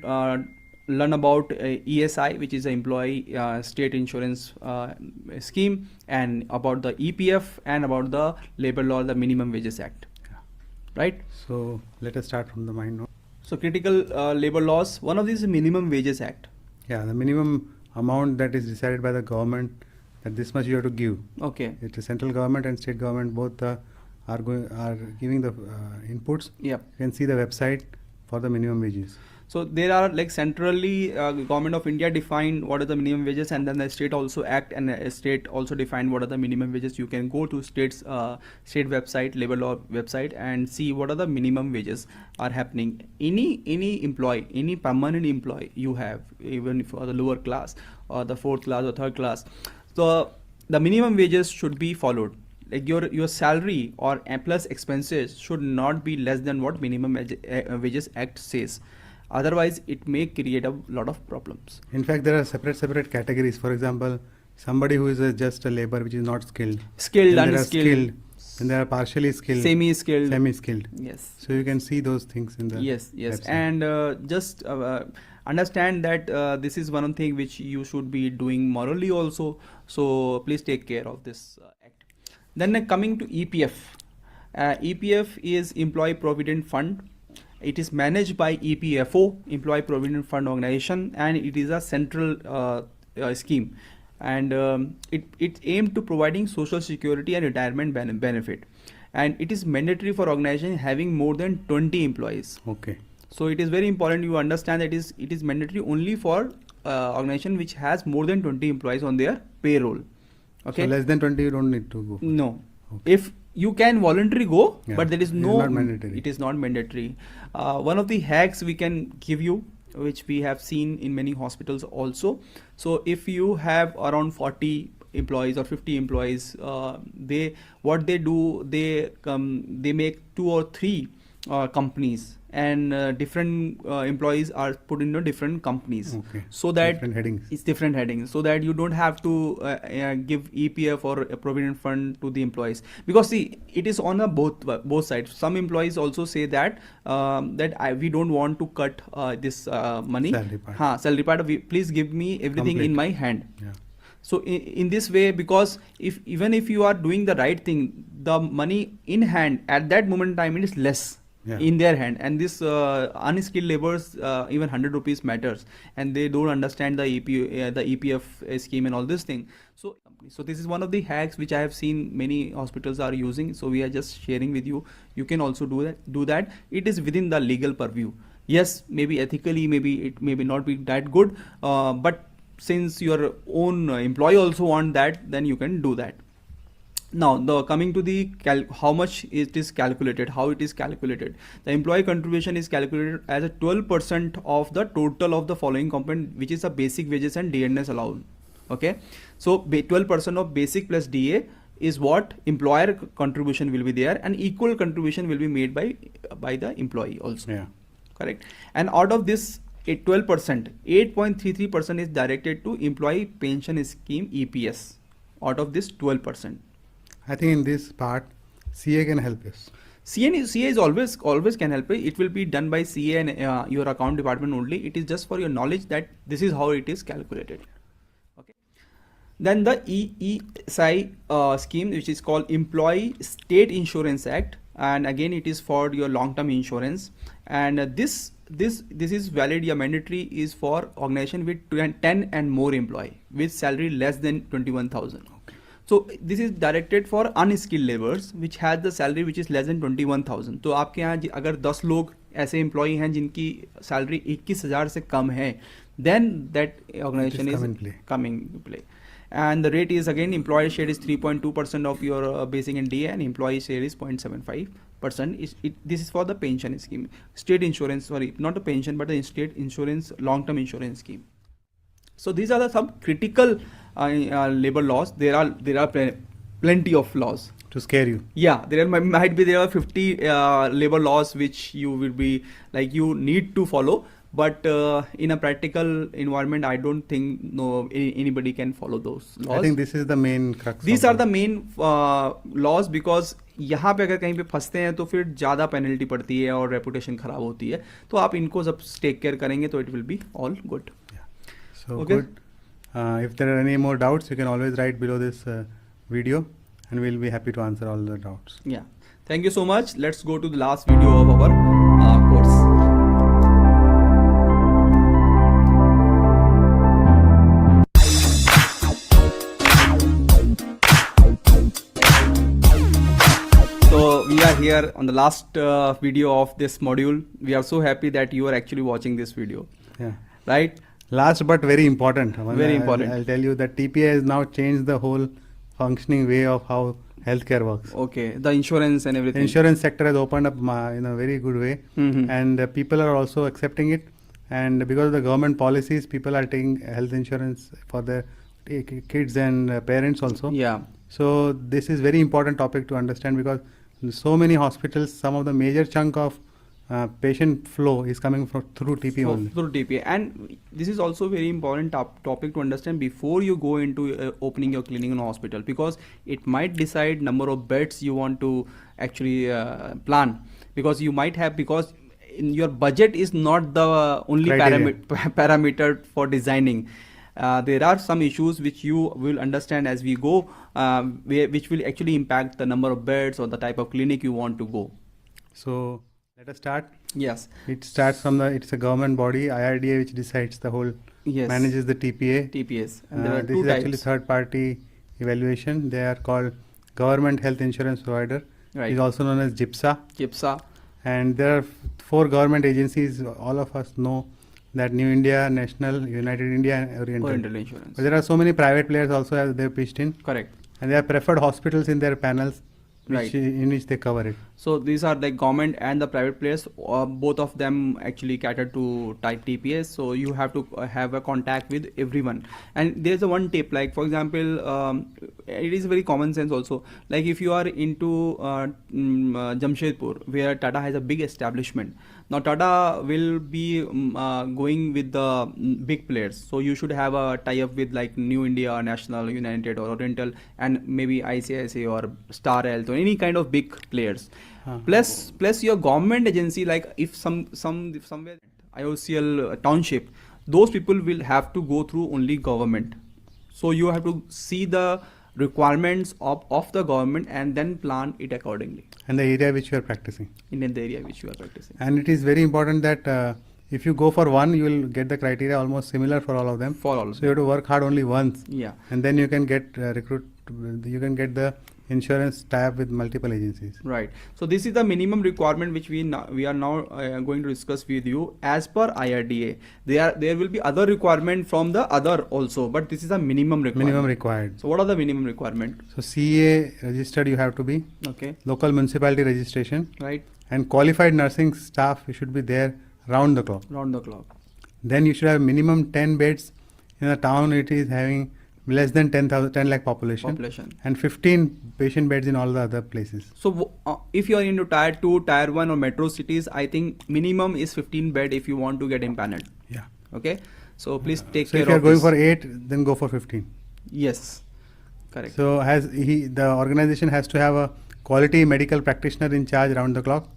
learn about ESI, which is the employee state insurance scheme, and about the EPF, and about the labor law, the minimum wages act. Right? So let us start from the mind now. So critical labor laws, one of these is minimum wages act. Yeah, the minimum amount that is decided by the government, that this much you have to give. Okay. It's the central government and state government both are giving the inputs. Yep. You can see the website for the minimum wages. So there are like centrally government of India defined what are the minimum wages, and then the state also act, and a state also defined what are the minimum wages. You can go to state's state website, labor law website, and see what are the minimum wages are happening. Any employee, any permanent employee you have, even for the lower class or the fourth class or third class, so the minimum wages should be followed. Like your salary or plus expenses should not be less than what minimum wages act says. Otherwise, it may create a lot of problems. In fact, there are separate categories. For example, somebody who is just a labor which is not skilled. Skilled, then unskilled. Then there are partially skilled. Semi-skilled. Semi-skilled. Yes. So you can see those things in the Yes. website. And just understand that this is one thing which you should be doing morally also. So please take care of this act. Then coming to EPF. EPF is Employee Provident Fund. It is managed by EPFO, Employee Provident Fund Organization, and it is a central scheme, and it aimed to providing social security and retirement benefit, and it is mandatory for organization having more than 20 employees. Okay. So it is very important you understand that it is mandatory only for organization which has more than 20 employees on their payroll. Okay. So less than 20 you don't need to go. No. Okay. If you can voluntarily go, yeah, but there is it no. not mandatory. It is not mandatory. One of the hacks we can give you, which we have seen in many hospitals also. So if you have around 40 employees or 50 employees, they make 2 or 3 companies, and different employees are put into different companies. Okay. So that different headings. it's different headings, so that you don't have to give EPF or a provident fund to the employees, because see, it is on a both sides. Some employees also say that we don't want to cut this money, salary part. Please give me everything Complete. in my hand. Yeah. So in this way, because even if you are doing the right thing, the money in hand at that moment in time it is less. Yeah. In their hand, and this unskilled laborers, even 100 rupees matters, and they don't understand the EPF scheme and all this thing. So this is one of the hacks which I have seen many hospitals are using. So we are just sharing with you. You can also do that. It is within the legal purview. Yes, maybe ethically, maybe it may not be that good, but since your own employee also want that, then you can do that. Now, coming to the how much it is calculated, how it is calculated. The employee contribution is calculated as a 12% of the total of the following component, which is the basic wages and DNS allowance. Okay, so 12% of basic plus DA is what employer contribution will be there, and equal contribution will be made by the employee also. Yeah. Correct. And out of this 12%, 8.33% is directed to employee pension scheme EPS. Out of this 12%. I think in this part, CA can help us. CA is always can help. It will be done by CA and your account department only. It is just for your knowledge that this is how it is calculated. Okay. Then the ESI scheme, which is called Employee State Insurance Act, and again it is for your long-term insurance. And this is valid, your mandatory is for organization with 10 and more employee with salary less than 21,000. So this is directed for unskilled laborers which has the salary which is less than 21,000. तो आपके यहाँ अगर 10 लोग ऐसे employee हैं जिनकी salary 21,000 से कम है, then that organization is coming to play. And the rate is again employer share is 3.2% of your basic and DA, and employee share is 0.75%. This is for the pension scheme, state insurance. Sorry, not the pension, but the state insurance, long-term insurance scheme. So these are some critical labor laws. There are plenty of laws. To scare you. Yeah, there are 50 labor laws which you will be like you need to follow, but in a practical environment, I don't think anybody can follow those laws. I think this is the main crux. These are the main laws because यहाँ पे अगर कहीं पे फंसते हैं तो फिर ज़्यादा पेनल्टी पड़ती है और रेपुटेशन खराब होती है, तो आप इनको जब टेक केयर करेंगे तो it will be all good. So good. If there are any more doubts, you can always write below this video, and we'll be happy to answer all the doubts. Yeah. Thank you so much. Let's go to the last video of our course. So we are here on the last video of this module. We are so happy that you are actually watching this video. Yeah. Right? Last but very important. Very important. I'll tell you that TPA has now changed the whole functioning way of how healthcare works. Okay. The insurance and everything. Insurance sector has opened up in a very good way, and people are also accepting it. And because of the government policies, people are taking health insurance for their kids and parents also. Yeah. So this is very important topic to understand because so many hospitals, some of the major chunk of patient flow is coming through TPA only. Through TPA, and this is also very important topic to understand before you go into opening your clinic in a hospital, because it might decide number of beds you want to actually plan, because you might have, because in your budget is not the only parameter for designing. There are some issues which you will understand as we go, which will actually impact the number of beds or the type of clinic you want to go. So let us start. Yes. It starts from it's a government body, IRDA, which decides the whole, manages the TPA. TPS. And there are this two is types. actually third party evaluation. They are called Government Health Insurance Provider. Right. Is also known as GIPSA. GIPSA. And there are 4 government agencies. All of us know that New India, National, United India, and Oriental Insurance. But there are so many private players also as they've pitched in. Correct. And they are preferred hospitals in their panels, Right. in which they cover it. So these are like government and the private players. Both of them actually cater to type TPS. So you have to have a contact with everyone. And there's a one tip, like for example, it is very common sense also. Like if you are into Jamshedpur, where Tata has a big establishment. Now Tata will be going with the big players. So you should have a tie-up with like New India, National, United, or Oriental, and maybe ICICI or Star Health or any kind of big players. Plus your government agency, like if somewhere IOCL township, those people will have to go through only government. So you have to see the requirements of the government and then plan it accordingly. And the area which you are practicing. In the area which you are practicing. And it is very important that if you go for one, you will get the criteria almost similar for all of them. For all of them. So you have to work hard only once. Yeah. And then you can get you can get the insurance tie-up with multiple agencies. Right. So this is the minimum requirement which we are now going to discuss with you as per IRDA. There will be other requirement from the other also, but this is a minimum requirement. Minimum required. So what are the minimum requirement? So CA registered you have to be. Okay. Local municipality registration. Right. And qualified nursing staff should be there round the clock. Round the clock. Then you should have minimum 10 beds. In a town it is having less than 10 lakh population. And 15 patient beds in all the other places. So if you are into tier 2, tier 1 or metro cities, I think minimum is 15 bed if you want to get empaneled. Yeah. Okay. So please take so care if you are of going this. for 8, then go for 15. Yes. Correct. So the organization has to have a quality medical practitioner in charge round the clock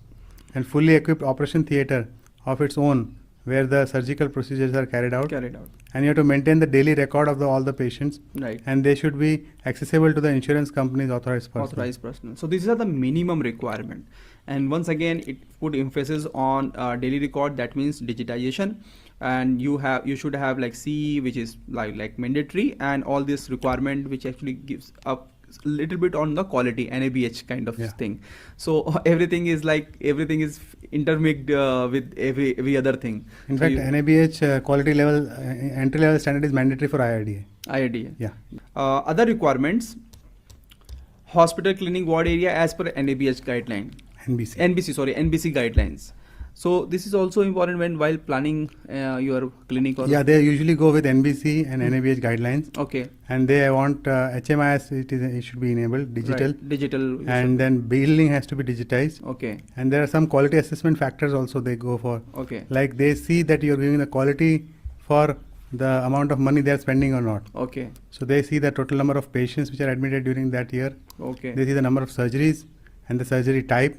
and fully equipped operation theatre of its own where the surgical procedures are carried out. And you have to maintain the daily record of all the patients. Right. And they should be accessible to the insurance company's authorized personnel. So these are the minimum requirement. And once again, it put emphasis on daily record. That means digitization. And you should have like CE, which is like mandatory, and all this requirement which actually gives up little bit on the quality NABH kind of thing. So everything is intermixed with every other thing. In fact, NABH quality level entry level standard is mandatory for IRDA. Yeah. Other requirements: hospital, clinic, ward area as per NABH guideline. NBC NBC guidelines. So this is also important when while planning your clinic or Yeah, they usually go with NBC and NABH guidelines. Okay. And they want HMIS, it should be enabled, digital. Right. Digital. And then billing has to be digitized. Okay. And there are some quality assessment factors also they go for. Okay. Like they see that you're giving the quality for the amount of money they're spending or not. Okay. So they see the total number of patients which are admitted during that year. Okay. They see the number of surgeries and the surgery type.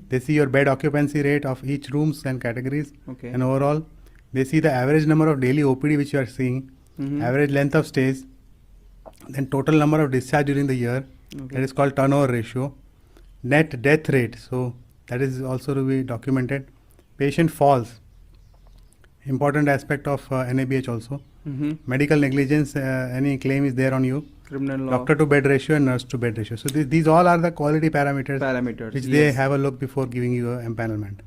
They see your bed occupancy rate of each rooms and categories. Okay. And overall, they see the average number of daily OPD which you are seeing, average length of stays, then total number of discharge during the year. Okay. That is called turnover ratio. Net death rate, so that is also to be documented. Patient falls, important aspect of NABH also. Medical negligence, any claim is there on you. Criminal law. Doctor to bed ratio and nurse to bed ratio. So these all are the quality parameters which they have a look before giving you an empanelment.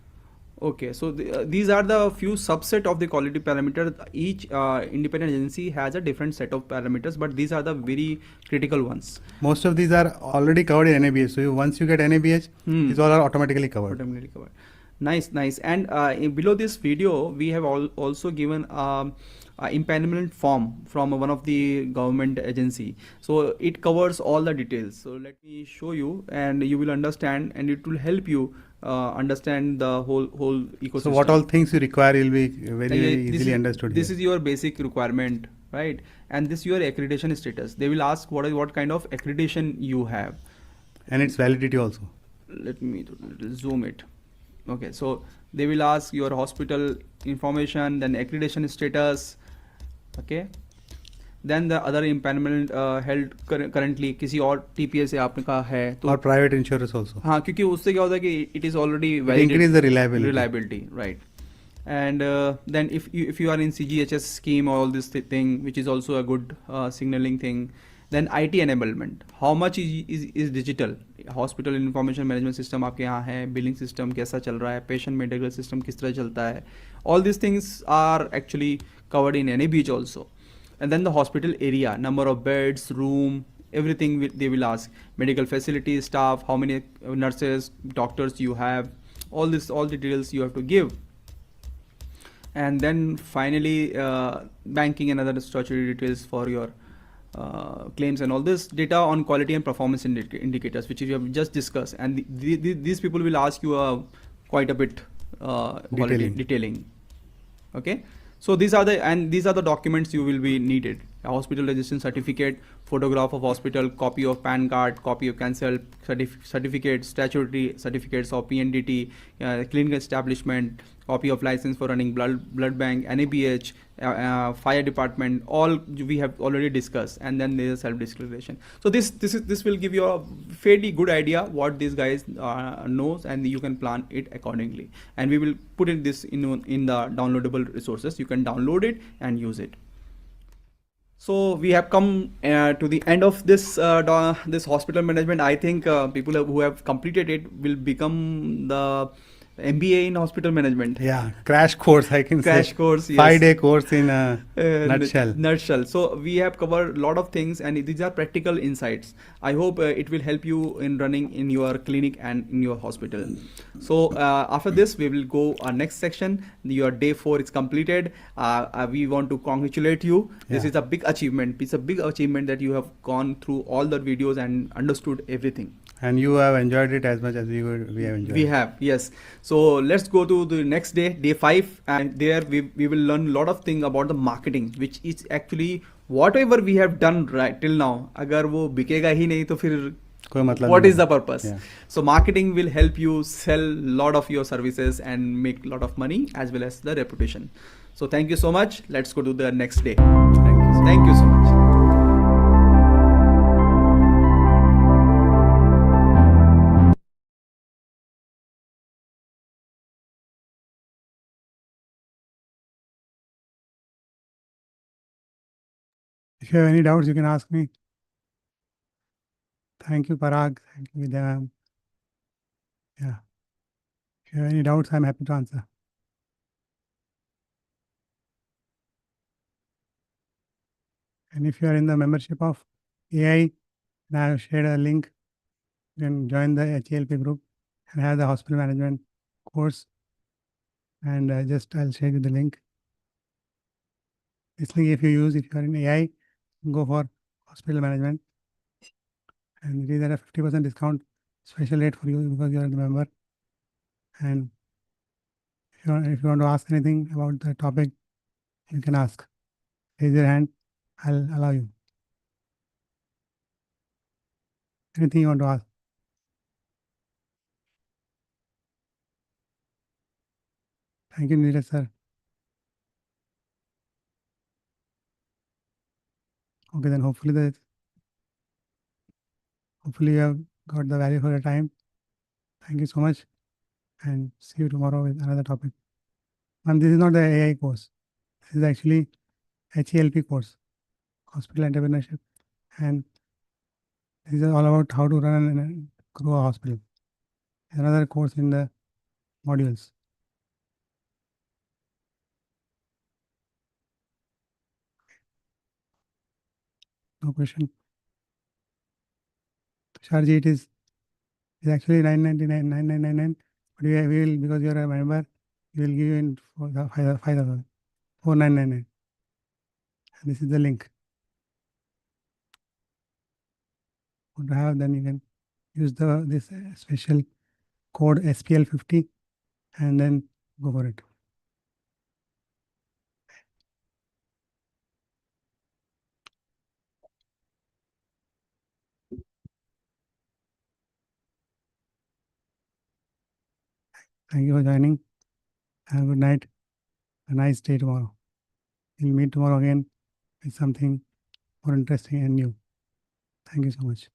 Okay, so these are the few subset of the quality parameters. Each independent agency has a different set of parameters, but these are the very critical ones. Most of these are already covered in NABH. So once you get NABH, these all are automatically covered. Automatically covered. Nice, nice. And below this video, we have also given empanelment form from one of the government agency. So it covers all the details. So let me show you, and you will understand, and it will help you understand the whole ecosystem. So what all things you require will be very easily understood. This is your basic requirement, right? And this your accreditation status. They will ask what kind of accreditation you have, and its validity also. Let me zoom it. Okay, so they will ask your hospital information, then accreditation status. Okay, then the other empanelment held currently किसी और TPA से आपका है तो और private insurance also. हाँ, क्योंकि उससे क्या होता है कि it is already validated. Increase the reliability. Right. And then if you are in CGHS scheme or all this thing, which is also a good signaling thing. Then IT enablement, how much is digital? Hospital information management system आपके यहाँ है, billing system कैसा चल रहा है, patient medical system किस तरह चलता है. All these things are actually covered in NABH also. And then the hospital area, number of beds, room, everything they will ask. Medical facilities, staff, how many nurses, doctors you have, all the details you have to give. And then finally banking and other statutory details for your claims and all this data on quality and performance indicators, which we have just discussed. And these people will ask you quite a bit detailing. Okay, so these are the documents you will be needed: a hospital registration certificate, photograph of hospital, copy of PAN card, copy of cancelled certificate, statutory certificates of PNDT, clinical establishment, copy of license for running blood bank, NABH, fire department. All we have already discussed. And then there is self-declaration. So this will give you a fairly good idea what these guys knows, and you can plan it accordingly. And we will put this in the downloadable resources. You can download it and use it. So we have come to the end of this this hospital management. I think people who have completed it will become the MBA in hospital management. Yeah, crash course, I can say. Crash course, yes. 5-day course in a nutshell. So we have covered a lot of things, and these are practical insights. I hope it will help you in running in your clinic and in your hospital. So after this, we will go our next section. Your day 4 is completed. We want to congratulate you. This is a big achievement. It's a big achievement that you have gone through all the videos and understood everything. And you have enjoyed it as much as we have enjoyed. We have, yes. So let's go to the next day, day 5, and there we will learn a lot of things about the marketing, which is actually whatever we have done right till now. अगर वो बिकेगा ही नहीं तो फिर कोई मतलब what is the purpose? Yeah. So marketing will help you sell a lot of your services and make a lot of money as well as the reputation. So thank you so much. Let's go to the next day. Thank you so much. If you have any doubts, you can ask me. Thank you, Parag. Thank you, Vidya. Yeah. If you have any doubts, I'm happy to answer. And if you are in the membership of AI, I have shared a link. You can join the HELP group and have the hospital management course and I'll share you the link. This link, if you use, if you are in AI, go for hospital management, and it is at a 50% discount special rate for you because you are the member. And if you want to ask anything about the topic, you can ask. Raise your hand, I'll allow you. Anything you want to ask. Thank you, Neeraj sir. Okay, then hopefully you have got the value for your time. Thank you so much, and see you tomorrow with another topic. And this is not the AI course. This is actually HELP course, Hospital Entrepreneurship, and this is all about how to run and grow a hospital. Another course in the modules. No question. Charge it is actually 999, but we will, because you are a member, we will give you in for the 5,000, 4,999. And this is the link. Want to have, then you can use this special code SPL50 and then go for it. Thank you for joining. Have a good night. A nice day tomorrow. We'll meet tomorrow again with something more interesting and new. Thank you so much.